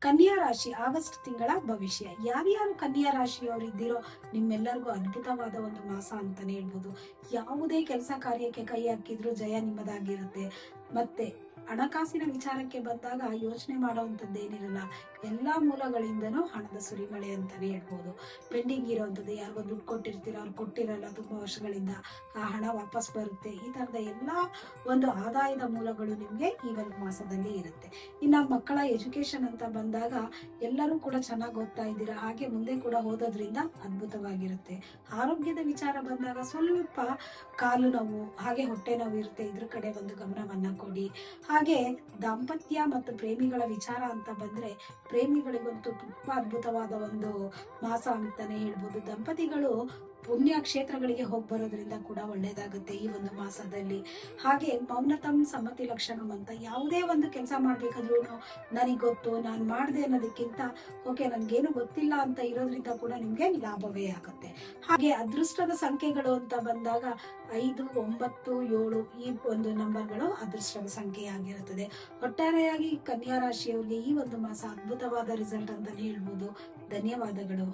ಕನ್ಯಾ ರಾಶಿ ಆಗಸ್ಟ್ ತಿಂಗಳ ಭವಿಷ್ಯ. ಯಾರ್ಯಾರು ಕನ್ಯಾ ರಾಶಿಯವರು ಇದ್ದೀರೋ ನಿಮ್ಮೆಲ್ಲರಿಗೂ ಅದ್ಭುತವಾದ ಒಂದು ಮಾಸ ಅಂತಾನೆ ಹೇಳ್ಬೋದು. ಯಾವುದೇ ಕೆಲಸ ಕಾರ್ಯಕ್ಕೆ ಕೈ ಹಾಕಿದ್ರು ಜಯ ನಿಮ್ಮದಾಗಿರುತ್ತೆ. ಮತ್ತೆ ಹಣಕಾಸಿನ ವಿಚಾರಕ್ಕೆ ಬಂದಾಗ ಯೋಚನೆ ಮಾಡುವಂಥದ್ದೇನಿರಲ್ಲ. ಎಲ್ಲಾ ಮೂಲಗಳಿಂದನೂ ಹಣದ ಸುರಿಮಳೆ ಅಂತಾನೆ ಹೇಳ್ಬೋದು. ಪೆಂಡಿಂಗ್ ಇರೋವಂಥದ್ದು, ಯಾರಿಗೋ ದುಡ್ಡು ಕೊಟ್ಟಿರ್ತೀರ, ಅವ್ರು ಕೊಟ್ಟಿರಲ್ಲ ತುಂಬಾ ವರ್ಷಗಳಿಂದ, ಆ ಹಣ ವಾಪಸ್ ಬರುತ್ತೆ. ಈ ತರದ ಎಲ್ಲಾ ಒಂದು ಆದಾಯದ ಮೂಲಗಳು ನಿಮ್ಗೆ ಈ ಒಂದು ಮಾಸದಲ್ಲಿ ಇರುತ್ತೆ. ಇನ್ನು ಮಕ್ಕಳ ಎಜುಕೇಶನ್ ಅಂತ ಬಂದಾಗ ಎಲ್ಲರೂ ಕೂಡ ಚೆನ್ನಾಗಿ ಓದ್ತಾ ಇದ್ದೀರಾ, ಹಾಗೆ ಮುಂದೆ ಕೂಡ ಓದೋದ್ರಿಂದ ಅದ್ಭುತವಾಗಿರುತ್ತೆ. ಆರೋಗ್ಯದ ವಿಚಾರ ಬಂದಾಗ ಸ್ವಲ್ಪ ಕಾಲು ನೋವು ಹಾಗೆ ಹೊಟ್ಟೆ ನೋವು ಇರುತ್ತೆ, ಇದ್ರ ಕಡೆ ಒಂದು ಗಮನವನ್ನ ಕೊಡಿ. ಹಾಗೆ ದಾಂಪತ್ಯ ಮತ್ತು ಪ್ರೇಮಿಗಳ ವಿಚಾರ ಅಂತ ಬಂದ್ರೆ ಪ್ರೇಮಿಗಳಿಗಂತೂ ತುಂಬಾ ಅದ್ಭುತವಾದ ಒಂದು ಮಾಸ ಅಂತಾನೆ ಹೇಳ್ಬೋದು. ದಂಪತಿಗಳು ಪುಣ್ಯ ಕ್ಷೇತ್ರಗಳಿಗೆ ಹೋಗಿ ಬರೋದ್ರಿಂದ ಕೂಡ ಒಳ್ಳೇದಾಗುತ್ತೆ ಈ ಒಂದು ಮಾಸದಲ್ಲಿ. ಹಾಗೆ ಮೌನತಂ ಸಮ್ಮತಿ ಲಕ್ಷಣಂ ಅಂತ, ಯಾವುದೇ ಒಂದು ಕೆಲಸ ಮಾಡ್ಬೇಕಾದ್ರೂ ನನಗೆ ಗೊತ್ತು, ನಾನು ಮಾಡಿದೆ ಅನ್ನೋದಕ್ಕಿಂತ ಓಕೆ ನನ್ಗೇನು ಗೊತ್ತಿಲ್ಲ ಅಂತ ಇರೋದ್ರಿಂದ ಕೂಡ ನಿಮ್ಗೆ ಲಾಭವೇ ಆಗುತ್ತೆ. ಹಾಗೆ ಅದೃಷ್ಟದ ಸಂಖ್ಯೆಗಳು ಅಂತ ಬಂದಾಗ 5, 9, 7 ಈ ಒಂದು ನಂಬರ್ಗಳು ಅದೃಷ್ಟದ ಸಂಖ್ಯೆ ಆಗಿರುತ್ತದೆ. ಒಟ್ಟಾರೆಯಾಗಿ ಕನ್ಯಾ ರಾಶಿಯವರಿಗೆ ಈ ಒಂದು ಮಾಸ ಅದ್ಭುತವಾದ ರಿಸಲ್ಟ್ ಅಂತಾನೆ ಹೇಳ್ಬೋದು. ಧನ್ಯವಾದಗಳು.